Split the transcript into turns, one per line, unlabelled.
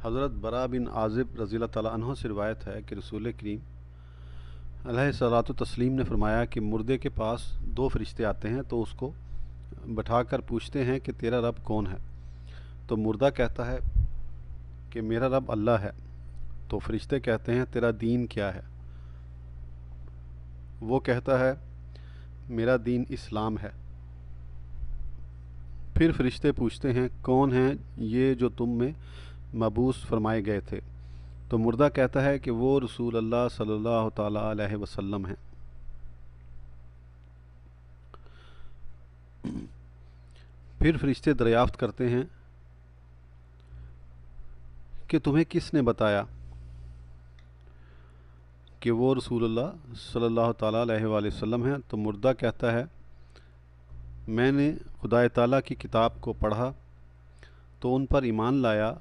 حضرت برا بن عازب رضی اللہ تعالیٰ عنہ سے روایت ہے کہ رسول کریم علیہ صلاۃ و تسلیم نے فرمایا کہ مردے کے پاس دو فرشتے آتے ہیں تو اس کو بٹھا کر پوچھتے ہیں کہ تیرا رب کون ہے؟ تو مردہ کہتا ہے کہ میرا رب اللہ ہے۔ تو فرشتے کہتے ہیں تیرا دین کیا ہے؟ وہ کہتا ہے میرا دین اسلام ہے۔ پھر فرشتے پوچھتے ہیں کون ہیں یہ جو تم میں مبعوث فرمائے گئے تھے؟ تو مردہ کہتا ہے کہ وہ رسول اللہ صلی اللہ تعالیٰ علیہ وسلم ہیں۔ پھر فرشتے دریافت کرتے ہیں کہ تمہیں کس نے بتایا کہ وہ رسول اللہ صلی اللہ تعالیٰ علیہ وآلہ وسلم ہیں؟ تو مردہ کہتا ہے میں نے خدا تعالیٰ کی کتاب کو پڑھا تو ان پر ایمان لایا